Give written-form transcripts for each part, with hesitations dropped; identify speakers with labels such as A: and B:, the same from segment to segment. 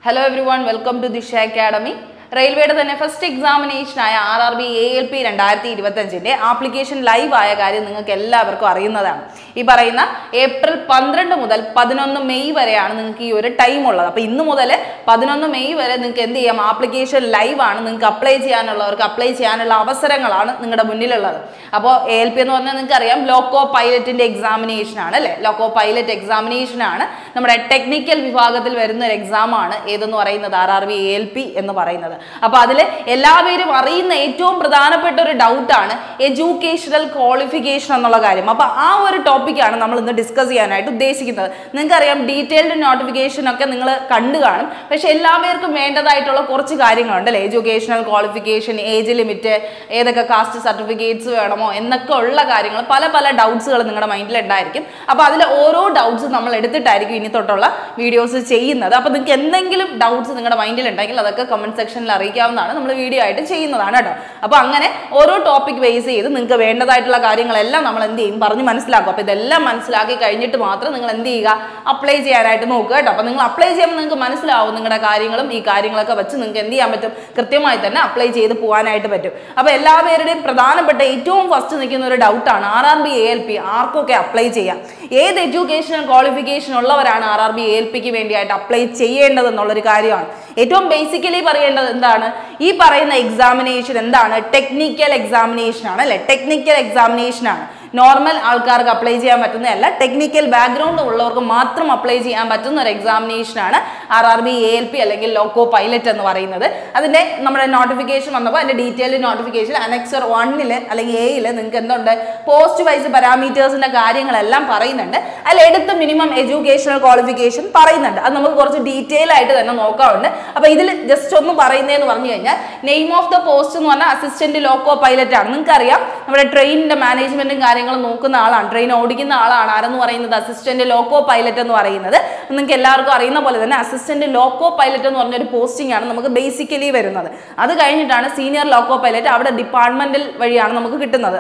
A: Hello everyone, welcome to Disha Academy. റെയിൽവേയുടെ തന്നെ first എക്സാമിനേഷനായ RRB ALP 2025 ആപ്ലിക്കേഷൻ ലൈവ് ആയ കാര്യം നിങ്ങൾക്ക് എല്ലാവർക്കും അറിയുന്നതാണ്. ഈ പറയുന്ന ഏപ്രിൽ 12 മുതൽ 11 മെയ് വരെയാണ് നിങ്ങൾക്ക് ഈ ഒരു ടൈം ഉള്ളത്. അപ്പോൾ ഇന്ന് മുതൽ 11 മെയ് വരെ നിങ്ങൾക്ക് എന്ത് ചെയ്യാം, ആപ്ലിക്കേഷൻ ലൈവ് ആണ്. നിങ്ങൾക്ക് അപ്ലൈ ചെയ്യാനുള്ളവർക്ക് അപ്ലൈ ചെയ്യാനുള്ള അവസരങ്ങളാണ് നിങ്ങളുടെ മുന്നിലുള്ളത്. അപ്പോൾ ALP എന്ന് പറഞ്ഞാൽ നിങ്ങൾക്ക് അറിയാം, ലോക്കോ പൈലറ്റിന്റെ എക്സാമിനേഷൻ ആണ് അല്ലേ. ലോക്കോ പൈലറ്റ് എക്സാമിനേഷൻ ആണ് നമ്മുടെ ടെക്നിക്കൽ വിഭാഗത്തിൽ വരുന്ന ഒരു എക്സാം ആണ് ഏതെന്ന് പറയുന്നത് RRB ALP എന്ന് പറയുന്നത്. അപ്പോൾ അതിൽ എല്ലാവരും അറിയുന്ന ഏറ്റവും പ്രധാനപ്പെട്ട ഒരു ഡൗട്ടാണ് എഡ്യൂക്കേഷണൽ ക്വാളിഫിക്കേഷൻ എന്നുള്ള കാര്യം. അപ്പോൾ ആ ഒരു ടോപ്പിക്കാണ് നമ്മൾ ഇന്ന് ഡിസ്കസ് ചെയ്യാനായിട്ട് ഉദ്ദേശിക്കുന്നത്. നിങ്ങൾക്കറിയാം, ഡീറ്റെയിൽഡ് നോട്ടിഫിക്കേഷൻ ഒക്കെ നിങ്ങൾ കണ്ടു കാണും. പക്ഷെ എല്ലാവർക്കും വേണ്ടതായിട്ടുള്ള കുറച്ച് കാര്യങ്ങളുണ്ട് അല്ലേ. എഡ്യൂക്കേഷണൽ ക്വാളിഫിക്കേഷൻ, ഏജ് ലിമിറ്റ്, ഏതൊക്കെ കാസ്റ്റ് സർട്ടിഫിക്കറ്റ്സ് വേണമോ എന്നൊക്കെ ഉള്ള കാര്യങ്ങൾ, പല പല ഡൗട്ട്സുകൾ നിങ്ങളുടെ മൈൻഡിൽ ഉണ്ടായിരിക്കും. അപ്പോൾ അതിൽ ഓരോ ഡൗട്ട്സ് നമ്മൾ എടുത്തിട്ടായിരിക്കും ഇനി തൊട്ടുള്ള വീഡിയോസ് ചെയ്യുന്നത്. അപ്പോൾ നിങ്ങൾക്ക് എന്തെങ്കിലും ഡൗട്ട്സ് നിങ്ങളുടെ മൈൻഡിൽ ഉണ്ടെങ്കിൽ അതൊക്കെ കമന്റ് സെക്ഷനിൽ അറിയിക്കാവുന്നതാണ്. നമ്മൾ വീഡിയോ ആയിട്ട് ചെയ്യുന്നതാണ് കേട്ടോ. അപ്പോൾ അങ്ങനെ ഓരോ ടോപ്പിക് ബേസ് ചെയ്ത് നിങ്ങൾക്ക് വേണ്ടതായിട്ടുള്ള കാര്യങ്ങളെല്ലാം നമ്മൾ എന്ത് ചെയ്യും, പറഞ്ഞ് മനസ്സിലാക്കും. അപ്പോൾ ഇതെല്ലാം മനസ്സിലാക്കി കഴിഞ്ഞിട്ട് മാത്രം നിങ്ങൾ എന്ത് ചെയ്യുക, അപ്ലൈ ചെയ്യാനായിട്ട് നോക്കുക കേട്ടോ. അപ്പോൾ നിങ്ങൾ അപ്ലൈ ചെയ്യുമ്പോൾ നിങ്ങൾക്ക് മനസ്സിലാവും നിങ്ങളുടെ കാര്യങ്ങളും ഈ കാര്യങ്ങളൊക്കെ വെച്ച് നിങ്ങൾക്ക് എന്ത് ചെയ്യാൻ പറ്റും, കൃത്യമായി തന്നെ അപ്ലൈ ചെയ്ത് പോകാനായിട്ട് പറ്റും. അപ്പോൾ എല്ലാവരുടെയും പ്രധാനപ്പെട്ട ഏറ്റവും ഫസ്റ്റ് നിൽക്കുന്ന ഒരു ഡൗട്ടാണ് RRB ALP ആർക്കൊക്കെ അപ്ലൈ ചെയ്യാം, ഏത് എഡ്യൂക്കേഷണൽ ക്വാളിഫിക്കേഷൻ ഉള്ളവരാണ് RRB ALPക്ക് വേണ്ടിയായിട്ട് അപ്ലൈ ചെയ്യേണ്ടത് എന്നുള്ളൊരു കാര്യമാണ്. ഏറ്റവും ബേസിക്കലി പറയേണ്ടത് എന്താണ്, ഈ പറയുന്ന എക്സാമിനേഷൻ എന്താണ്, ടെക്നിക്കൽ എക്സാമിനേഷൻ ആണ് അല്ലെ. ടെക്നിക്കൽ എക്സാമിനേഷൻ ആണ്. നോർമൽ ആൾക്കാർക്ക് അപ്ലൈ ചെയ്യാൻ പറ്റുന്നതല്ല, ടെക്നിക്കൽ ബാക്ക്ഗ്രൗണ്ട് ഉള്ളവർക്ക് മാത്രം അപ്ലൈ ചെയ്യാൻ പറ്റുന്ന ഒരു എക്സാമിനേഷനാണ് RRB ALP അല്ലെങ്കിൽ ലോക്കോ പൈലറ്റ് എന്ന് പറയുന്നത്. അതിൻ്റെ നമ്മുടെ നോട്ടിഫിക്കേഷൻ വന്നപ്പോൾ അതിൻ്റെ ഡീറ്റെയിൽഡ് നോട്ടിഫിക്കേഷൻ അനക്സർ 1 അല്ലെങ്കിൽ A നിങ്ങൾക്ക് എന്തുണ്ട്, പോസ്റ്റ് വൈസ് പാരാമീറ്റേഴ്സിൻ്റെ കാര്യങ്ങളെല്ലാം പറയുന്നുണ്ട്. അതിൽ എടുത്ത് മിനിമം എഡ്യൂക്കേഷണൽ ക്വാളിഫിക്കേഷൻ പറയുന്നുണ്ട്. അത് നമുക്ക് കുറച്ച് ഡീറ്റെയിൽ ആയിട്ട് തന്നെ നോക്കാറുണ്ട്. അപ്പോൾ ഇതിൽ ജസ്റ്റ് ഒന്ന് പറയുന്നതെന്ന് പറഞ്ഞു കഴിഞ്ഞാൽ, നെയിം ഓഫ് ദ പോസ്റ്റ് എന്ന് പറഞ്ഞാൽ അസിസ്റ്റന്റ് ലോക്കോ പൈലറ്റ് ആണ്. നിങ്ങൾക്കറിയാം, നമ്മുടെ ട്രെയിനിൻ്റെ മാനേജ്മെന്റും കാര്യങ്ങൾ നോക്കുന്ന ആളാണ്, ട്രെയിൻ ഓടിക്കുന്ന ആളാണ് ആരെന്ന് പറയുന്നത്, അസിസ്റ്റന്റ് ലോക്കോ പൈലറ്റ് എന്ന് പറയുന്നത്. നിങ്ങൾക്ക് എല്ലാവർക്കും അറിയുന്ന പോലെ തന്നെ അസിസ്റ്റന്റ് ലോക്കോ പൈലറ്റ് എന്ന് പറഞ്ഞൊരു പോസ്റ്റിംഗ് ആണ് നമുക്ക് ബേസിക്കലി വരുന്നത്. അത് കഴിഞ്ഞിട്ടാണ് സീനിയർ ലോക്കോ പൈലറ്റ്, അവിടെ ഡിപ്പാർട്ട്മെന്റൽ വഴിയാണ് നമുക്ക് കിട്ടുന്നത്.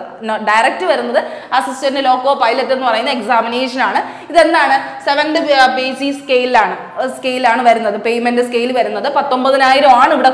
A: ഡയറക്റ്റ് വരുന്നത് അസിസ്റ്റന്റ് ലോക്കോ പൈലറ്റ് എന്ന് പറയുന്ന എക്സാമിനേഷൻ ആണ്. ഇതെന്താണ്, 7th PAC സ്കെയിലാണ് വരുന്നത്. പേയ്മെന്റ് സ്കെയിൽ വരുന്നത് 19,000 ആണ് ഇവിടെ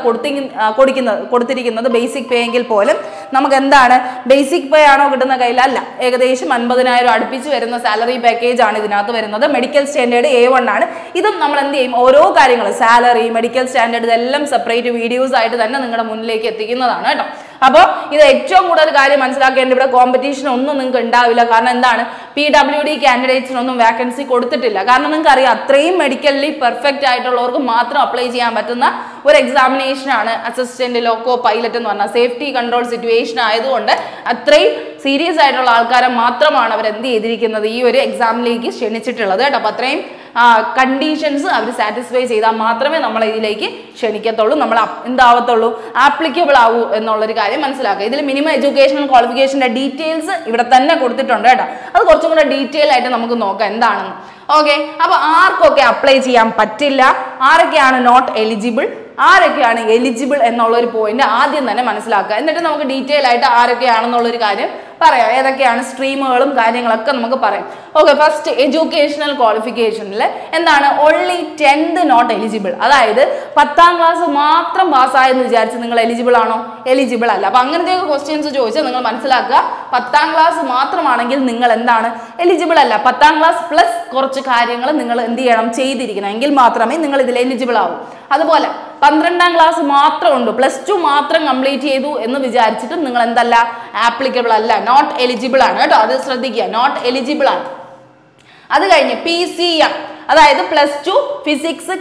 A: കൊടുത്തിരിക്കുന്നത് ബേസിക് പേ എങ്കിൽ പോലും നമുക്ക് എന്താണ്, ബേസിക് പേ ആണോ കിട്ടുന്ന കയ്യിലല്ല, ഏകദേശം 50,000 അടുപ്പിച്ച് വരുന്ന സാലറി പാക്കേജ് ആണ് ഇതിനകത്ത് വരുന്നത്. മെഡിക്കൽ സ്റ്റാൻഡേർഡ് A1 ആണ്. ഇതും നമ്മൾ എന്ത് ചെയ്യും, ഓരോ കാര്യങ്ങൾ സാലറി, മെഡിക്കൽ സ്റ്റാൻഡേർഡ് ഇതെല്ലാം സെപ്പറേറ്റ് വീഡിയോസ് ആയിട്ട് തന്നെ നിങ്ങളുടെ മുന്നിലേക്ക് എത്തിക്കുന്നതാണ് കേട്ടോ. അപ്പോൾ ഇത് ഏറ്റവും കൂടുതൽ കാര്യം മനസ്സിലാക്കേണ്ട, ഇവിടെ കോമ്പറ്റീഷൻ ഒന്നും നിങ്ങൾക്ക് ഉണ്ടാവില്ല. കാരണം എന്താണ്, PWD കാൻഡിഡേറ്റ്സിനൊന്നും വാക്കൻസി കൊടുത്തിട്ടില്ല. കാരണം നിങ്ങൾക്ക് അറിയാം, അത്രയും മെഡിക്കലി പെർഫെക്റ്റ് ആയിട്ടുള്ളവർക്ക് മാത്രം അപ്ലൈ ചെയ്യാൻ പറ്റുന്ന ഒരു എക്സാമിനേഷനാണ് അസിസ്റ്റന്റ് ലോക്കോ പൈലറ്റ് എന്ന് പറഞ്ഞാൽ. സേഫ്റ്റി കൺട്രോൾ സിറ്റുവേഷൻ ആയതുകൊണ്ട് അത്രയും സീരിയസ് ആയിട്ടുള്ള ആൾക്കാരെ മാത്രമാണ് അവർ എന്ത് ചെയ്തിരിക്കുന്നത്, ഈ ഒരു എക്സാമിലേക്ക് ക്ഷണിച്ചിട്ടുള്ളത് കേട്ടോ. അപ്പോൾ അത്രയും കണ്ടീഷൻസ് അവർ സാറ്റിസ്ഫൈ ചെയ്താൽ മാത്രമേ നമ്മൾ ഇതിലേക്ക് ക്ഷണിക്കത്തുള്ളൂ, നമ്മൾ എന്താവത്തുള്ളൂ, ആപ്ലിക്കബിൾ ആവൂ എന്നുള്ളൊരു കാര്യം മനസ്സിലാക്കുക. ഇതിൽ മിനിമം എഡ്യൂക്കേഷണൽ ക്വാളിഫിക്കേഷൻ്റെ ഡീറ്റെയിൽസ് ഇവിടെ തന്നെ കൊടുത്തിട്ടുണ്ട് കേട്ടോ. അത് കുറച്ചും കൂടെ ഡീറ്റെയിൽ ആയിട്ട് നമുക്ക് നോക്കാം എന്താണെന്ന്. ഓക്കെ, അപ്പോൾ ആർക്കൊക്കെ അപ്ലൈ ചെയ്യാൻ പറ്റില്ല, ആരൊക്കെയാണ് നോട്ട് എലിജിബിൾ, ആരൊക്കെയാണ് എലിജിബിൾ എന്നുള്ള ഒരു പോയിന്റ് ആദ്യം തന്നെ മനസ്സിലാക്കുക. എന്നിട്ട് നമുക്ക് ഡീറ്റെയിൽ ആയിട്ട് ആരൊക്കെയാണെന്നുള്ളൊരു കാര്യം പറയാം, ഏതൊക്കെയാണ് സ്ട്രീമുകളും കാര്യങ്ങളൊക്കെ നമുക്ക് പറയാം. ഓക്കെ, ഫസ്റ്റ് എഡ്യൂക്കേഷണൽ ക്വാളിഫിക്കേഷനിൽ എന്താണ്, ഓൺലി 10th നോട്ട് എലിജിബിൾ. അതായത് 10ാം ക്ലാസ് മാത്രം പാസ്സായെന്ന് വിചാരിച്ച് നിങ്ങൾ എലിജിബിൾ ആണോ? എലിജിബിൾ അല്ല. അപ്പോൾ അങ്ങനത്തെ ക്വസ്റ്റ്യൻസ് ചോദിച്ചാൽ നിങ്ങൾ മനസ്സിലാക്കുക, 10ാം ക്ലാസ് മാത്രമാണെങ്കിൽ നിങ്ങൾ എന്താണ്, എലിജിബിൾ അല്ല. 10ാം ക്ലാസ് പ്ലസ് കുറച്ച് കാര്യങ്ങൾ നിങ്ങൾ എന്ത് ചെയ്യണം, ചെയ്തിരിക്കണം, എങ്കിൽ മാത്രമേ നിങ്ങൾ ഇതിൽ എലിജിബിൾ ആവൂ. അതുപോലെ 12ാം ക്ലാസ് മാത്രം ഉണ്ട്, +2 മാത്രം കംപ്ലീറ്റ് ചെയ്തു എന്ന് വിചാരിച്ചിട്ടും നിങ്ങൾ എന്തല്ല, ആപ്ലിക്കബിൾ അല്ല, നോട്ട് എലിജിബിൾ ആണ് കേട്ടോ. അത് ശ്രദ്ധിക്കുക, നോട്ട് എലിജിബിൾ ആണ്. അത് കഴിഞ്ഞ് PCM, അതായത് +2 ഫിസിക്സ്,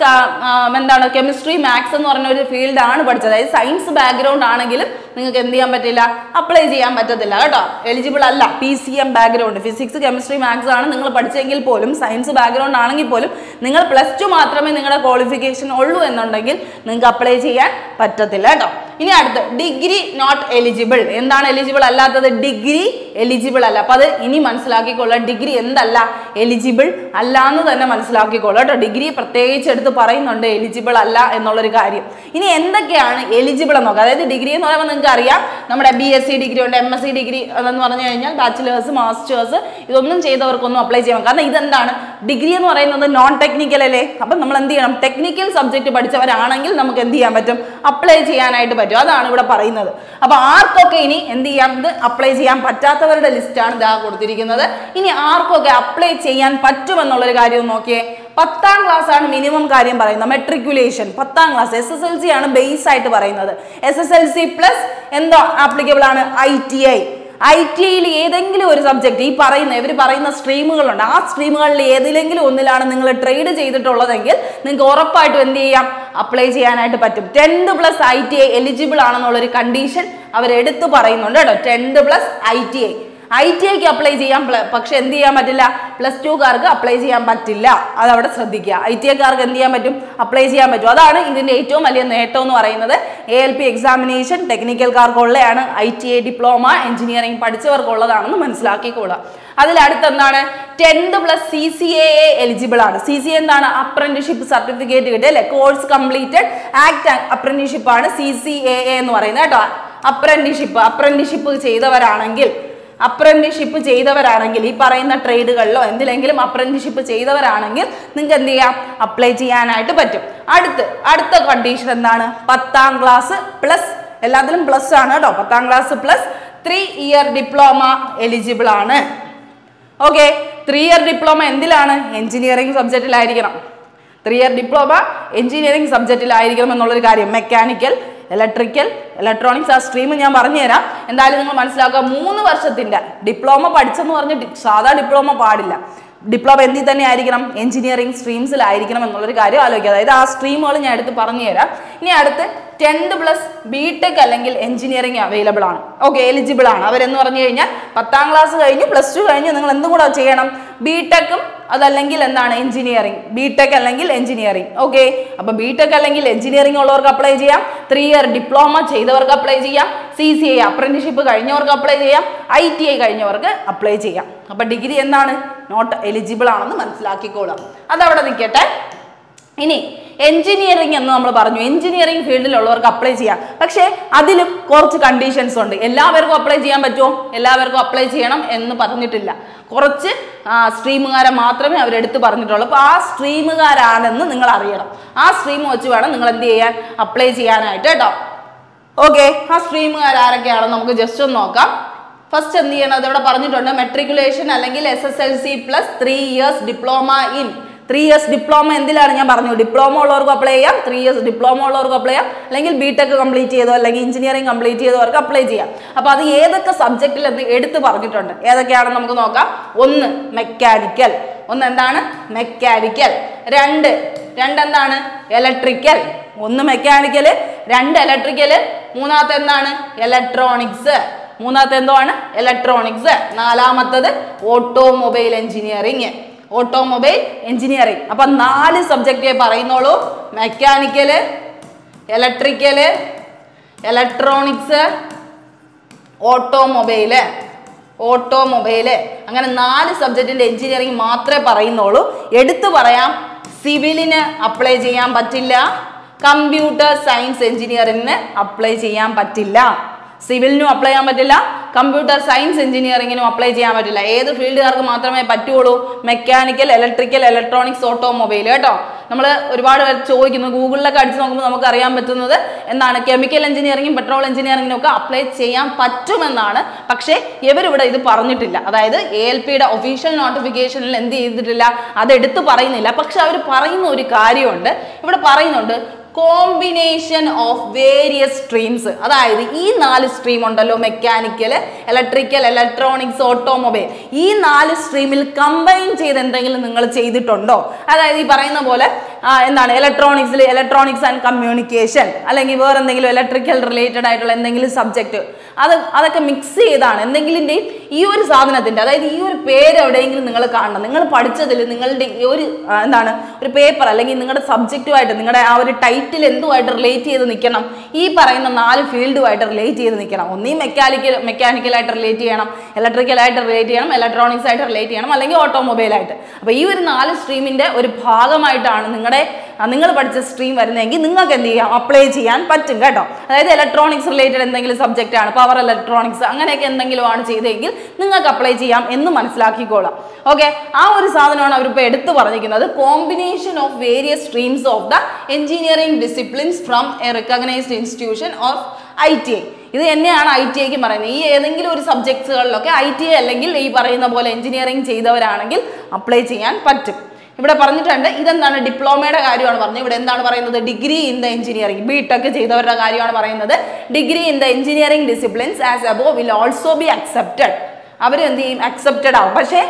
A: എന്താണ് കെമിസ്ട്രി, മാത്സ് എന്ന് പറഞ്ഞ ഒരു ഫീൽഡാണ് പഠിച്ചത്. അതായത് സയൻസ് ബാക്ക്ഗ്രൗണ്ട് ആണെങ്കിലും നിങ്ങൾക്ക് എന്ത് ചെയ്യാൻ പറ്റില്ല, അപ്ലൈ ചെയ്യാൻ പറ്റത്തില്ല കേട്ടോ, എലിജിബിൾ അല്ല. PCM background, physics, chemistry, maths ആണ് നിങ്ങൾ പഠിച്ചെങ്കിൽ പോലും, സയൻസ് ബാക്ക്ഗ്രൗണ്ട് ആണെങ്കിൽ പോലും നിങ്ങൾ +2 മാത്രമേ നിങ്ങളുടെ ക്വാളിഫിക്കേഷൻ ഉള്ളൂ എന്നുണ്ടെങ്കിൽ നിങ്ങൾക്ക് അപ്ലൈ ചെയ്യാൻ പറ്റത്തില്ല കേട്ടോ. ഇനി അടുത്ത് ഡിഗ്രി നോട്ട് എലിജിബിൾ. എന്താണ് എലിജിബിൾ അല്ലാത്തത്? ഡിഗ്രി എലിജിബിൾ അല്ല. അപ്പൊ അത് ഇനി മനസ്സിലാക്കിക്കൊള്ളാം, ഡിഗ്രി എന്തല്ല, എലിജിബിൾ അല്ല എന്ന് തന്നെ മനസ്സിലാക്കിക്കൊള്ളാം കേട്ടോ. ഡിഗ്രി പ്രത്യേകിച്ച് എടുത്ത് പറയുന്നുണ്ട് എലിജിബിൾ അല്ല എന്നുള്ളൊരു കാര്യം. ഇനി എന്തൊക്കെയാണ് എലിജിബിൾ എന്ന് നോക്കാം. അതായത് ഡിഗ്രി എന്ന് പറയുമ്പോൾ നിങ്ങൾക്ക് അറിയാം, നമ്മുടെ BSc ഡിഗ്രി ഉണ്ട്, MSc ഡിഗ്രി എന്ന് പറഞ്ഞു കഴിഞ്ഞാൽ ബാച്ചിലേഴ്സ്, മാസ്റ്റേഴ്സ് ഇതൊന്നും ചെയ്തവർക്കൊന്നും അപ്ലൈ ചെയ്യാം. കാരണം ഇതെന്താണ്, ഡിഗ്രി എന്ന് പറയുന്നത് നോൺ ടെക്നിക്കൽ അല്ലേ. അപ്പം നമ്മൾ എന്ത് ചെയ്യണം, ടെക്നിക്കൽ സബ്ജക്ട് പഠിച്ചവരാണെങ്കിൽ നമുക്ക് എന്ത് ചെയ്യാൻ പറ്റും, അപ്ലൈ ചെയ്യാനായിട്ട് പറ്റും. അതാണ് ഇവിടെ പറയുന്നത്. അപ്പൊ ആർക്കൊക്കെ ഇനി എന്ത് ചെയ്യാം, ഇത് അപ്ലൈ ചെയ്യാൻ പറ്റാത്തവരുടെ ലിസ്റ്റാണ് ഇതാ കൊടുത്തിരിക്കുന്നത്. ഇനി ആർക്കൊക്കെ അപ്ലൈ ചെയ്യാൻ പറ്റുമെന്നുള്ളൊരു കാര്യം നോക്കിയേ. 10ാം ക്ലാസ് ആണ് മിനിമം കാര്യം പറയുന്നത്. മെട്രിക്കുലേഷൻ 10ാം ക്ലാസ്, SSLC ആണ് ബേസ് ആയിട്ട് പറയുന്നത്. SSLC പ്ലസ് എന്തോ ആപ്ലിക്കബിൾ ആണ് ITI ഏതെങ്കിലും ഒരു സബ്ജക്ട്, ഈ ഇവർ പറയുന്ന സ്ട്രീമുകളുണ്ട്, ആ സ്ട്രീമുകളിൽ ഏതിലെങ്കിലും ഒന്നിലാണ് നിങ്ങൾ ട്രേഡ് ചെയ്തിട്ടുള്ളതെങ്കിൽ നിങ്ങൾക്ക് ഉറപ്പായിട്ടും എന്ത് ചെയ്യാം, അപ്ലൈ ചെയ്യാനായിട്ട് പറ്റും. 10th പ്ലസ് ITI എലിജിബിൾ ആണെന്നുള്ളൊരു കണ്ടീഷൻ അവരെടുത്ത് പറയുന്നുണ്ട് കേട്ടോ. 10th പ്ലസ് ITIക്ക് അപ്ലൈ ചെയ്യാം, പക്ഷെ എന്ത് ചെയ്യാൻ പറ്റില്ല, +2കാർക്ക് അപ്ലൈ ചെയ്യാൻ പറ്റില്ല. അതവിടെ ശ്രദ്ധിക്കുക. ITIക്കാർക്ക് എന്ത് ചെയ്യാൻ പറ്റും, അപ്ലൈ ചെയ്യാൻ പറ്റും. അതാണ് ഇതിന്റെ ഏറ്റവും വലിയ നേട്ടം എന്ന് പറയുന്നത്. ALP എക്സാമിനേഷൻ ടെക്നിക്കൽക്കാർക്കുള്ളതാണ്, ITI ഡിപ്ലോമ എഞ്ചിനീയറിംഗ് പഠിച്ചവർക്കുള്ളതാണെന്ന് മനസ്സിലാക്കിക്കൊള്ളുക. അതിലടുത്ത് എന്താണ്, 10th പ്ലസ് CCAA എലിജിബിൾ ആണ്. CCA എന്താണ്, അപ്രന്റീഷിപ്പ് സർട്ടിഫിക്കറ്റ് കിട്ടിയ അല്ലെ, കോഴ്സ് കംപ്ലീറ്റഡ് ആക്ട് അപ്രന്റീഷിപ്പ് ആണ് CCAA എന്ന് പറയുന്നത് കേട്ടോ. അപ്രന്റീഷിപ്പ് ചെയ്തവരാണെങ്കിൽ ഈ പറയുന്ന ട്രേഡുകളിലോ എന്തിലെങ്കിലും അപ്രന്റീഷിപ്പ് ചെയ്തവരാണെങ്കിൽ നിങ്ങൾക്ക് എന്ത് ചെയ്യാം, അപ്ലൈ ചെയ്യാനായിട്ട് പറ്റും. അടുത്ത കണ്ടീഷൻ എന്താണ്, 10ാം ക്ലാസ് പ്ലസ്, എല്ലാത്തിലും പ്ലസ് ആണ് കേട്ടോ. 10ാം class plus 3 year diploma eligible ആണ്. ഓക്കെ, 3 ഇയർ ഡിപ്ലോമ എന്തിലാണ്, എഞ്ചിനീയറിംഗ് സബ്ജക്റ്റിലായിരിക്കണം. 3 ഇയർ ഡിപ്ലോമ എഞ്ചിനീയറിംഗ് സബ്ജക്റ്റിലായിരിക്കണം എന്നുള്ളൊരു കാര്യം. മെക്കാനിക്കൽ, ഇലക്ട്രിക്കൽ, ഇലക്ട്രോണിക്സ് ആ സ്ട്രീം ഞാൻ പറഞ്ഞുതരാം. എന്തായാലും നിങ്ങൾ മനസ്സിലാക്കുക, 3 വർഷത്തിന്റെ ഡിപ്ലോമ പഠിച്ചെന്ന് പറഞ്ഞ് സാധാ ഡിപ്ലോമ പാടില്ല. ഡിപ്ലോമ എന്തിൽ തന്നെ ആയിരിക്കണം, എഞ്ചിനീയറിംഗ് സ്ട്രീംസിലായിരിക്കണം എന്നുള്ളൊരു കാര്യം ആലോചിക്കുക. അതായത് ആ സ്ട്രീമുകൾ ഞാൻ എടുത്ത് പറഞ്ഞുതരാം. ഇനി അടുത്ത് 10th പ്ലസ് BTech അല്ലെങ്കിൽ എഞ്ചിനീയറിംഗ് അവൈലബിൾ ആണ്. ഓക്കെ, എലിജിബിൾ ആണ് അവരെന്ന് പറഞ്ഞു കഴിഞ്ഞാൽ 10ാം ക്ലാസ് കഴിഞ്ഞ് +2 കഴിഞ്ഞ് നിങ്ങൾ എന്തും കൂടെ ചെയ്യണം, BTechഉം അതല്ലെങ്കിൽ എന്താണ് എഞ്ചിനീയറിംഗ്, BTech അല്ലെങ്കിൽ എഞ്ചിനീയറിംഗ്. ഓക്കെ, അപ്പൊ BTech അല്ലെങ്കിൽ എഞ്ചിനീയറിംഗ് ഉള്ളവർക്ക് അപ്ലൈ ചെയ്യാം, 3 ഇയർ ഡിപ്ലോമ ചെയ്തവർക്ക് അപ്ലൈ ചെയ്യാം, CCA അപ്രന്റീഷിപ്പ് കഴിഞ്ഞവർക്ക് അപ്ലൈ ചെയ്യാം, ITI കഴിഞ്ഞവർക്ക് അപ്ലൈ ചെയ്യാം. അപ്പൊ ഡിഗ്രി എന്താണ്, നോട്ട് എലിജിബിൾ ആണെന്ന് മനസ്സിലാക്കിക്കോളാം. അതവിടെ നിൽക്കട്ടെ. ഇനി എഞ്ചിനീയറിംഗ് എന്ന് നമ്മൾ പറഞ്ഞു, എഞ്ചിനീയറിംഗ് ഫീൽഡിലുള്ളവർക്ക് അപ്ലൈ ചെയ്യാം. പക്ഷേ അതിലും കുറച്ച് കണ്ടീഷൻസ് ഉണ്ട്. എല്ലാവർക്കും അപ്ലൈ ചെയ്യാൻ പറ്റുമോ, എല്ലാവർക്കും അപ്ലൈ ചെയ്യണം എന്ന് പറഞ്ഞിട്ടില്ല. കുറച്ച് സ്ട്രീമുകാരെ മാത്രമേ അവരെടുത്ത് പറഞ്ഞിട്ടുള്ളൂ. അപ്പോൾ ആ സ്ട്രീമുകാരാണെന്ന് നിങ്ങൾ അറിയണം. ആ സ്ട്രീം വെച്ച് വേണം നിങ്ങൾ എന്ത് ചെയ്യാൻ, അപ്ലൈ ചെയ്യാനായിട്ട് കേട്ടോ. ഓക്കെ, ആ സ്ട്രീമുകാർ ആരൊക്കെയാണെന്ന് നമുക്ക് ജസ്റ്റ് ഒന്ന് നോക്കാം. ഫസ്റ്റ് എന്ത് ചെയ്യണം, അതവിടെ പറഞ്ഞിട്ടുണ്ട്, മെട്രിക്കുലേഷൻ അല്ലെങ്കിൽ SSLC plus 3 years diploma in. 3 years diploma എന്തിലാണ് ഞാൻ പറഞ്ഞു, ഡിപ്ലോമ ഉള്ളവർക്ക് അപ്ലൈ ചെയ്യാം, 3 ഇയേഴ്സ് ഡിപ്ലോമ ഉള്ളവർക്ക് അപ്ലൈ ചെയ്യാം, അല്ലെങ്കിൽ BTech കംപ്ലീറ്റ് ചെയ്തോ അല്ലെങ്കിൽ എഞ്ചിനീയറിംഗ് കംപ്ലീറ്റ് ചെയ്തവർക്ക് അപ്ലൈ ചെയ്യാം. അപ്പോൾ അത് ഏതൊക്കെ സബ്ജക്റ്റിൽ എന്ന് എടുത്ത് പറഞ്ഞിട്ടുണ്ട്, ഏതൊക്കെയാണെന്ന് നമുക്ക് നോക്കാം. 1 മെക്കാനിക്കൽ, എന്താണ് മെക്കാനിക്കൽ. 2 എന്താണ് ഇലക്ട്രിക്കൽ. 1 മെക്കാനിക്കൽ, 2 ഇലക്ട്രിക്കൽ, 3ാമത്തെ എന്താണ് ഇലക്ട്രോണിക്സ്, 3ാമത്തെ എന്താണ് ഇലക്ട്രോണിക്സ്, 4ാമത്തത് ഓട്ടോമൊബൈൽ എഞ്ചിനീയറിംഗ്. അപ്പൊ 4 സബ്ജക്റ്റേ പറയുന്നുള്ളൂ. Mechanical, electrical, electronics, automobile. അങ്ങനെ 4 സബ്ജക്റ്റിന്റെ എഞ്ചിനീയറിംഗ് മാത്രമേ പറയുന്നുള്ളൂ. എടുത്തു പറയാം, സിവിലിന് അപ്ലൈ ചെയ്യാൻ പറ്റില്ല, കമ്പ്യൂട്ടർ സയൻസ് എഞ്ചിനീയറിംഗിന് അപ്ലൈ ചെയ്യാൻ പറ്റില്ല. സിവിലിനും അപ്ലൈ ചെയ്യാൻ പറ്റില്ല, കമ്പ്യൂട്ടർ സയൻസ് എഞ്ചിനീയറിംഗിനും അപ്ലൈ ചെയ്യാൻ പറ്റില്ല. ഏത് ഫീൽഡുകാർക്ക് മാത്രമേ പറ്റുള്ളൂ, മെക്കാനിക്കൽ, ഇലക്ട്രിക്കൽ, ഇലക്ട്രോണിക്സ്, ഓട്ടോമൊബൈൽ കേട്ടോ. നമ്മൾ ഒരുപാട് പേർ ചോദിക്കുന്നു, ഗൂഗിളിലൊക്കെ അടിച്ച് നോക്കുമ്പോൾ നമുക്ക് അറിയാൻ പറ്റുന്നത് എന്താണ്, കെമിക്കൽ എഞ്ചിനീയറിംഗും പെട്രോൾ എഞ്ചിനീയറിംഗിനും ഒക്കെ അപ്ലൈ ചെയ്യാൻ പറ്റുമെന്നാണ്. പക്ഷേ ഇവരിവിടെ ഇത് പറഞ്ഞിട്ടില്ല. അതായത് ALPയുടെ ഒഫീഷ്യൽ നോട്ടിഫിക്കേഷനിൽ എന്ത് ചെയ്തിട്ടില്ല, അത് എടുത്ത് പറയുന്നില്ല. പക്ഷെ അവർ പറയുന്ന ഒരു കാര്യമുണ്ട്, ഇവിടെ പറയുന്നുണ്ട്, കോമ്പിനേഷൻ ഓഫ് വേരിയസ് സ്ട്രീംസ്. അതായത് ഈ 4 സ്ട്രീം ഉണ്ടല്ലോ, മെക്കാനിക്കൽ, ഇലക്ട്രിക്കൽ, ഇലക്ട്രോണിക്സ്, ഓട്ടോമൊബൈൽ, ഈ 4 സ്ട്രീമിൽ കമ്പൈൻ ചെയ്ത് എന്തെങ്കിലും നിങ്ങൾ ചെയ്തിട്ടുണ്ടോ? അതായത് ഈ പറയുന്ന പോലെ എന്താണ് ഇലക്ട്രോണിക്സ് ആൻഡ് കമ്മ്യൂണിക്കേഷൻ, അല്ലെങ്കിൽ വേറെ എന്തെങ്കിലും ഇലക്ട്രിക്കൽ റിലേറ്റഡ് ആയിട്ടുള്ള എന്തെങ്കിലും സബ്ജക്റ്റ്, അതൊക്കെ മിക്സ് ചെയ്താണ് എന്തെങ്കിലും ഈ ഒരു സാധനത്തിന്റെ, അതായത് ഈ ഒരു പേര് എവിടെയെങ്കിലും നിങ്ങൾ കാണണം. നിങ്ങൾ പഠിച്ചതിൽ നിങ്ങളുടെ ഈ ഒരു ഒരു പേപ്പർ അല്ലെങ്കിൽ നിങ്ങളുടെ സബ്ജക്റ്റുമായിട്ട് നിങ്ങളുടെ ആ ഒരു ടൈറ്റിൽ എന്തുമായിട്ട് റിലേറ്റ് ചെയ്ത് നിൽക്കണം? ഈ പറയുന്ന 4 ഫീൽഡുമായിട്ട് റിലേറ്റ് ചെയ്ത് നിൽക്കണം. ഒന്നീ മെക്കാനിക്കലായിട്ട് റിലേറ്റ് ചെയ്യണം, ഇലക്ട്രിക്കലായിട്ട് റിലേറ്റ് ചെയ്യണം, ഇലക്ട്രോണിക്സ് ആയിട്ട് റിലേറ്റ് ചെയ്യണം, അല്ലെങ്കിൽ ഓട്ടോമൊബൈലായിട്ട്. അപ്പോൾ ഈ ഒരു 4 സ്ട്രീമിന്റെ ഒരു ഭാഗമായിട്ടാണ് നിങ്ങൾ പഠിച്ച സ്ട്രീം വരുന്നതെങ്കിൽ നിങ്ങൾക്ക് എന്ത് ചെയ്യാം? അപ്ലൈ ചെയ്യാൻ പറ്റും കേട്ടോ. അതായത് ഇലക്ട്രോണിക്സ് റിലേറ്റഡ് എന്തെങ്കിലും സബ്ജക്റ്റ് ആണ്, പവർ ഇലക്ട്രോണിക്സ് അങ്ങനെയൊക്കെ എന്തെങ്കിലും ആണ് ചെയ്തെങ്കിൽ നിങ്ങൾക്ക് അപ്ലൈ ചെയ്യാം എന്ന് മനസ്സിലാക്കിക്കോളാം. ഓക്കെ, ആ ഒരു സാധനമാണ് അവരിപ്പോൾ എടുത്തു പറഞ്ഞിരിക്കുന്നത്. Combination of various streams of the engineering disciplines from A recognised institution of ITI. ഇത് തന്നെയാണ് ITIക്ക് പറയുന്നത്. ഈ ഏതെങ്കിലും ഒരു സബ്ജക്ട്സുകളിലൊക്കെ ITI അല്ലെങ്കിൽ ഈ പറയുന്ന പോലെ എഞ്ചിനീയറിംഗ് ചെയ്തവരാണെങ്കിൽ അപ്ലൈ ചെയ്യാൻ പറ്റും. ഇവിടെ പറഞ്ഞിട്ടുണ്ട്. ഇതെന്താണ്? ഡിപ്ലോമയുടെ കാര്യമാണ് പറഞ്ഞത്. ഇവിടെ എന്താണ് പറയുന്നത്? Degree in the engineering, BTech ചെയ്തവരുടെ കാര്യമാണ് പറയുന്നത്. Degree in the engineering disciplines as above will also be accepted. അവർ എന്ത് ചെയ്യും? അക്സെപ്റ്റഡ് ആവും. പക്ഷേ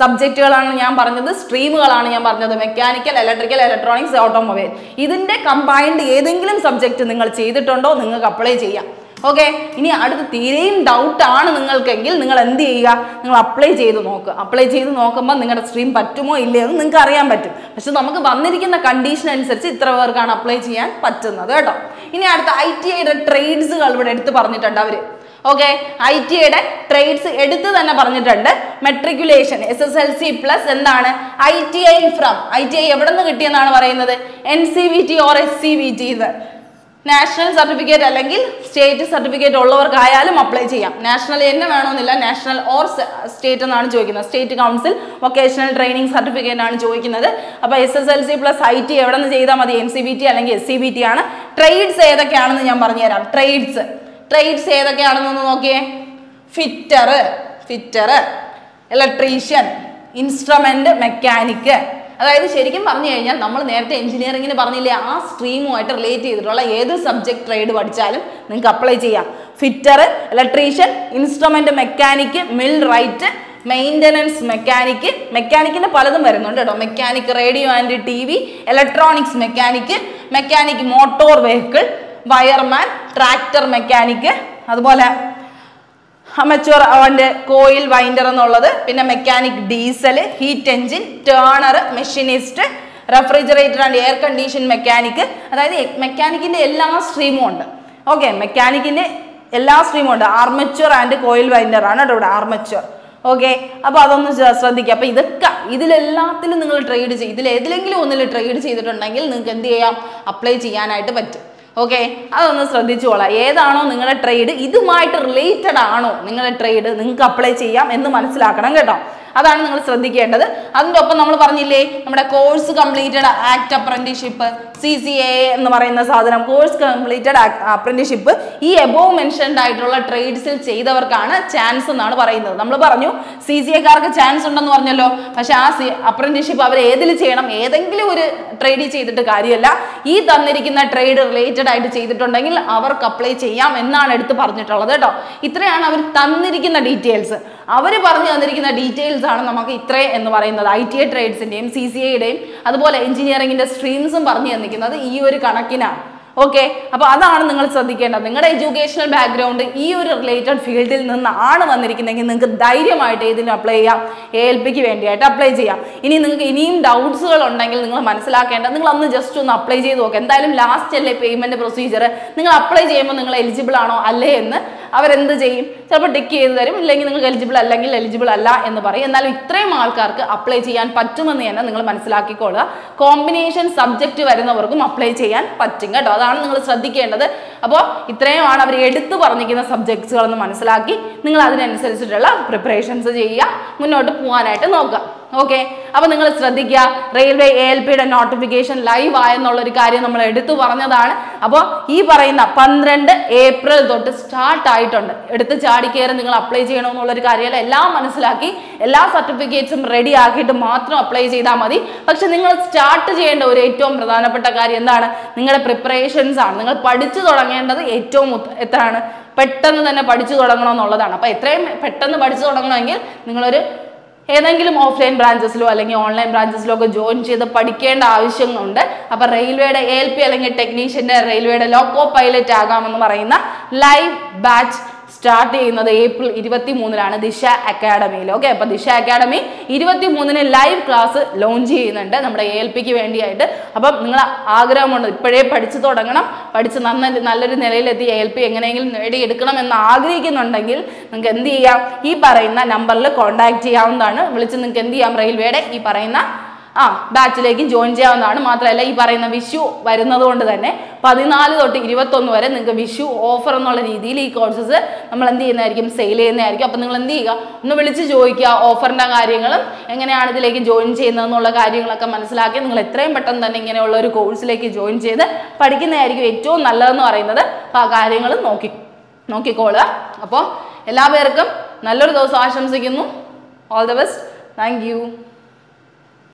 A: സബ്ജക്റ്റുകളാണ് ഞാൻ പറഞ്ഞത്, സ്ട്രീമുകളാണ് ഞാൻ പറഞ്ഞത്. Mechanical, electrical, electronics, automobile. ഇതിന്റെ കമ്പൈൻഡ് ഏതെങ്കിലും സബ്ജക്റ്റ് നിങ്ങൾ ചെയ്തിട്ടുണ്ടോ നിങ്ങൾക്ക് അപ്ലൈ ചെയ്യാം. ഓക്കെ, ഇനി അടുത്ത് തീരെയും ഡൗട്ട് ആണ് നിങ്ങൾക്കെങ്കിൽ നിങ്ങൾ എന്ത് ചെയ്യുക? നിങ്ങൾ അപ്ലൈ ചെയ്ത് നോക്കുക. അപ്ലൈ ചെയ്ത് നോക്കുമ്പോൾ നിങ്ങളുടെ സ്ട്രീം പറ്റുമോ ഇല്ലയോ എന്ന് നിങ്ങൾക്ക് അറിയാൻ പറ്റും. പക്ഷെ നമുക്ക് വന്നിരിക്കുന്ന കണ്ടീഷൻ അനുസരിച്ച് ഇത്ര പേർക്കാണ് അപ്ലൈ ചെയ്യാൻ പറ്റുന്നത് കേട്ടോ. ഇനി അടുത്ത ITIയുടെ ട്രേഡ്സുകൾ ഇവിടെ എടുത്ത് പറഞ്ഞിട്ടുണ്ട് അവർ. ഓക്കെ, ITIയുടെ ട്രേഡ്സ് എടുത്ത് തന്നെ പറഞ്ഞിട്ടുണ്ട്. മെട്രിക്കുലേഷൻ SSLC പ്ലസ് എന്താണ്? ITI from. ITI എവിടെ നിന്ന് കിട്ടിയെന്നാണ് പറയുന്നത്? NCVT or SCVT. ഇത് നാഷണൽ സർട്ടിഫിക്കറ്റ് അല്ലെങ്കിൽ സ്റ്റേറ്റ് സർട്ടിഫിക്കറ്റ് ഉള്ളവർക്കായാലും അപ്ലൈ ചെയ്യാം. നാഷണൽ തന്നെ വേണമെന്നില്ല, നാഷണൽ ഓർ സ്റ്റേറ്റ് എന്നാണ് ചോദിക്കുന്നത്. State council vocational training certificate ആണ് ചോദിക്കുന്നത്. അപ്പോൾ SSLC പ്ലസ് ITI എവിടെ നിന്ന് ചെയ്താൽ മതി? NCVT അല്ലെങ്കിൽ SCVT ആണ്. ട്രേഡ്സ് ഏതൊക്കെയാണെന്ന് ഞാൻ പറഞ്ഞുതരാം. ട്രേഡ്സ് ഏതൊക്കെയാണെന്നൊന്ന് നോക്കിയേ. Fitter, electrician, instrument mechanic. അതായത് ശരിക്കും പറഞ്ഞു കഴിഞ്ഞാൽ നമ്മൾ നേരത്തെ എഞ്ചിനീയറിംഗിന് പറഞ്ഞില്ലേ, ആ സ്ട്രീമുമായിട്ട് റിലേറ്റ് ചെയ്തിട്ടുള്ള ഏത് സബ്ജക്ട് ട്രേഡ് പഠിച്ചാലും നിങ്ങൾക്ക് അപ്ലൈ ചെയ്യാം. Fitter, electrician, instrument mechanic, millwright, maintenance mechanic. മെക്കാനിക്കിന് പലതും വരുന്നുണ്ട് കേട്ടോ. Mechanic radio and TV, electronics mechanic motor vehicle, wireman, tractor mechanic, അതുപോലെ അമച്വർ അവൻ്റെ കോയിൽ വൈൻഡർ എന്നുള്ളത്, പിന്നെ mechanic diesel, heat engine, turner, machinist, refrigerator and air condition mechanic. അതായത് മെക്കാനിക്കിൻ്റെ എല്ലാ സ്ട്രീമും ഉണ്ട്. ഓക്കെ, മെക്കാനിക്കിൻ്റെ എല്ലാ സ്ട്രീമും ഉണ്ട്. ആർമച്വർ ആൻഡ് കോയിൽ വൈൻഡർ ആണ് കേട്ടോ ഇവിടെ ആർമച്വർ. ഓക്കെ, അപ്പോൾ അതൊന്ന് ശ്രദ്ധിക്കുക. അപ്പോൾ ഇതിലെല്ലാത്തിലും നിങ്ങൾ ട്രേഡ് ചെയ്യും. ഇതിലേതിലെങ്കിലും ഒന്നിൽ ട്രേഡ് ചെയ്തിട്ടുണ്ടെങ്കിൽ നിങ്ങൾക്ക് എന്ത് ചെയ്യാം? അപ്ലൈ ചെയ്യാനായിട്ട് പറ്റും. ഓക്കെ, അതൊന്ന് ശ്രദ്ധിച്ചോളാം. ഏതാണോ നിങ്ങളുടെ ട്രേഡ്, ഇതുമായിട്ട് റിലേറ്റഡ് ആണോ നിങ്ങളുടെ ട്രേഡ്, നിങ്ങൾക്ക് അപ്ലൈ ചെയ്യാം എന്ന് മനസ്സിലാക്കണം കേട്ടോ. അതാണ് നിങ്ങൾ ശ്രദ്ധിക്കേണ്ടത്. അതിൻ്റെ ഒപ്പം നമ്മൾ പറഞ്ഞില്ലേ, നമ്മുടെ course completed act apprenticeship, CCA എന്ന് പറയുന്ന സാധനം, കോഴ്സ് കംപ്ലീറ്റഡ് അപ്രന്റീസ്ഷിപ്പ്, ഈ എബോവ് മെൻഷൻഡ് ആയിട്ടുള്ള ട്രേഡ്സിൽ ചെയ്തവർക്കാണ് ചാൻസ് എന്നാണ് പറയുന്നത്. നമ്മൾ പറഞ്ഞു CCAക്കാർക്ക് ചാൻസ് ഉണ്ടെന്ന് പറഞ്ഞല്ലോ. പക്ഷെ ആ അപ്രന്റീസ്ഷിപ്പ് അവർ ഏതിൽ ചെയ്യണം? ഏതെങ്കിലും ഒരു ട്രേഡിൽ ചെയ്തിട്ട് കാര്യമല്ല. ഈ തന്നിരിക്കുന്ന ട്രേഡ് റിലേറ്റഡ് ആയിട്ട് ചെയ്തിട്ടുണ്ടെങ്കിൽ അവർക്ക് അപ്ലൈ ചെയ്യാം എന്നാണ് എടുത്ത് പറഞ്ഞിട്ടുള്ളത് കേട്ടോ. ഇത്രയാണ് അവർ തന്നിരിക്കുന്ന ഡീറ്റെയിൽസ്. അവർ പറഞ്ഞു തന്നിരിക്കുന്ന ഡീറ്റെയിൽസ് ആണ് നമുക്ക് ഇത്രയും എന്ന് പറയുന്നത്. ITI ട്രേഡ്സിൻ്റെയും CCAയുടെയും അതുപോലെ എഞ്ചിനീയറിംഗിൻ്റെ സ്ട്രീംസും പറഞ്ഞു തന്നിരിക്കുന്നത് ഈ ഒരു കണക്കിനാണ്. ഓക്കെ, അപ്പോൾ അതാണ് നിങ്ങൾ ശ്രദ്ധിക്കേണ്ടത്. നിങ്ങളുടെ എഡ്യൂക്കേഷണൽ ബാക്ക്ഗ്രൗണ്ട് ഈ ഒരു റിലേറ്റഡ് ഫീൽഡിൽ നിന്നാണ് വന്നിരിക്കുന്നതെങ്കിൽ നിങ്ങൾക്ക് ധൈര്യമായിട്ട് ഇതിന് അപ്ലൈ ചെയ്യാം. ALPക്ക് വേണ്ടിയായിട്ട് അപ്ലൈ ചെയ്യാം. ഇനി നിങ്ങൾക്ക് ഇനിയും ഡൗട്ട്സുകൾ ഉണ്ടെങ്കിൽ നിങ്ങൾ മനസ്സിലാക്കേണ്ടത്, നിങ്ങൾ അന്ന് ജസ്റ്റ് ഒന്ന് അപ്ലൈ ചെയ്ത് നോക്കുക. എന്തായാലും ലാസ്റ്റ് അല്ലേ പേയ്മെൻറ്റ് പ്രൊസീജിയർ. നിങ്ങൾ അപ്ലൈ ചെയ്യുമ്പോൾ നിങ്ങൾ എലിജിബിൾ ആണോ അല്ലേ എന്ന് അവരെന്ത് ചെയ്യും? ചിലപ്പോൾ ടിക്ക് ചെയ്ത് തരും. ഇല്ലെങ്കിൽ നിങ്ങൾക്ക് എലിജിബിൾ അല്ലെങ്കിൽ എലിജിബിൾ അല്ല എന്ന് പറയും. എന്നാലും ഇത്രയും ആൾക്കാർക്ക് അപ്ലൈ ചെയ്യാൻ പറ്റുമെന്ന് തന്നെ നിങ്ങൾ മനസ്സിലാക്കിക്കൊള്ളുക. കോമ്പിനേഷൻ സബ്ജക്റ്റ് വരുന്നവർക്കും അപ്ലൈ ചെയ്യാൻ പറ്റും കേട്ടോ. അതാണ് നിങ്ങൾ ശ്രദ്ധിക്കേണ്ടത്. അപ്പോൾ ഇത്രയുമാണ് അവർ എടുത്തു പറഞ്ഞിരിക്കുന്ന സബ്ജക്ട്സുകളെന്ന് മനസ്സിലാക്കി നിങ്ങൾ അതിനനുസരിച്ചിട്ടുള്ള പ്രിപ്പറേഷൻസ് ചെയ്യുക, മുന്നോട്ട് പോകാനായിട്ട് നോക്കുക. ഓക്കെ, അപ്പോൾ നിങ്ങൾ ശ്രദ്ധിക്കുക. റെയിൽവേ ALPയുടെ നോട്ടിഫിക്കേഷൻ ലൈവ് ആയെന്നുള്ളൊരു കാര്യം നമ്മൾ എടുത്തു പറഞ്ഞതാണ്. അപ്പോൾ ഈ പറയുന്ന 12 ഏപ്രിൽ തൊട്ട് സ്റ്റാർട്ട് ആയിട്ടുണ്ട്. എടുത്ത് ചാടിക്കയറി നിങ്ങൾ അപ്ലൈ ചെയ്യണമെന്നുള്ളൊരു കാര്യമല്ല. എല്ലാം മനസ്സിലാക്കി എല്ലാ സർട്ടിഫിക്കറ്റ്സും റെഡി ആക്കിയിട്ട് മാത്രം അപ്ലൈ ചെയ്താൽ മതി. പക്ഷെ നിങ്ങൾ സ്റ്റാർട്ട് ചെയ്യേണ്ട ഒരു ഏറ്റവും പ്രധാനപ്പെട്ട കാര്യം എന്താണ്? നിങ്ങളുടെ പ്രിപ്പറേഷൻസ് ആണ്. നിങ്ങൾ പഠിച്ചു തുടങ്ങേണ്ടത് ഏറ്റവും എത്രയാണ്? പെട്ടെന്ന് തന്നെ പഠിച്ചു തുടങ്ങണമെന്നുള്ളതാണ്. അപ്പോൾ എത്രയും പെട്ടെന്ന് പഠിച്ചു തുടങ്ങണമെങ്കിൽ നിങ്ങളൊരു ഏതെങ്കിലും ഓഫ്ലൈൻ ബ്രാഞ്ചസിലോ അല്ലെങ്കിൽ ഓൺലൈൻ ബ്രാഞ്ചസിലോ ഒക്കെ ജോയിൻ ചെയ്ത് പഠിക്കേണ്ട ആവശ്യങ്ങളുണ്ട്. അപ്പൊ റെയിൽവേയുടെ ALP അല്ലെങ്കിൽ ടെക്നീഷ്യന്റെ റെയിൽവേയുടെ ലോക്കോ പൈലറ്റ് ആകാമെന്ന് പറയുന്ന ലൈവ് ബാച്ച് സ്റ്റാർട്ട് ചെയ്യുന്നത് ഏപ്രിൽ 23-നാണ് ദിശ അക്കാഡമിയിൽ. ഓക്കെ, അപ്പൊ ദിശ അക്കാഡമി 23-ന് ലൈവ് ക്ലാസ് ലോഞ്ച് ചെയ്യുന്നുണ്ട് നമ്മുടെ ALPക്ക് വേണ്ടിയായിട്ട്. അപ്പം നിങ്ങൾ ആഗ്രഹമുണ്ട് ഇപ്പോഴേ പഠിച്ചു തുടങ്ങണം, പഠിച്ച് നല്ലൊരു നിലയിലെത്തി ALP എങ്ങനെയെങ്കിലും നേടിയെടുക്കണം എന്ന് ആഗ്രഹിക്കുന്നുണ്ടെങ്കിൽ നിങ്ങൾക്ക് എന്ത് ചെയ്യാം, ഈ പറയുന്ന നമ്പറിൽ കോൺടാക്ട് ചെയ്യാവുന്നതാണ്. വിളിച്ച് നിങ്ങൾക്ക് എന്ത് ചെയ്യാം, റെയിൽവേയുടെ ഈ പറയുന്ന ബാച്ചിലേക്ക് ജോയിൻ ചെയ്യാവുന്നതാണ്. മാത്രമല്ല ഈ പറയുന്ന വിഷു വരുന്നത് കൊണ്ട് തന്നെ 14 തൊട്ട് 21 വരെ നിങ്ങൾക്ക് വിഷു ഓഫർ എന്നുള്ള രീതിയിൽ ഈ കോഴ്സസ് നമ്മൾ എന്ത് ചെയ്യുന്നതായിരിക്കും, സെയിൽ ചെയ്യുന്നതായിരിക്കും. അപ്പം നിങ്ങൾ എന്ത് ചെയ്യുക, ഒന്ന് വിളിച്ച് ചോദിക്കുക ഓഫറിൻ്റെ കാര്യങ്ങളും എങ്ങനെയാണ് ഇതിലേക്ക് ജോയിൻ ചെയ്യുന്നതെന്നുള്ള കാര്യങ്ങളൊക്കെ മനസ്സിലാക്കി നിങ്ങൾ എത്രയും പെട്ടെന്ന് തന്നെ ഇങ്ങനെയുള്ള ഒരു കോഴ്സിലേക്ക് ജോയിൻ ചെയ്ത് പഠിക്കുന്നതായിരിക്കും ഏറ്റവും നല്ലതെന്ന് പറയുന്നത്. അപ്പോൾ ആ കാര്യങ്ങൾ നോക്കിക്കോളുക. അപ്പോൾ എല്ലാ പേർക്കും നല്ലൊരു ദിവസം ആശംസിക്കുന്നു. All the best. Thank you.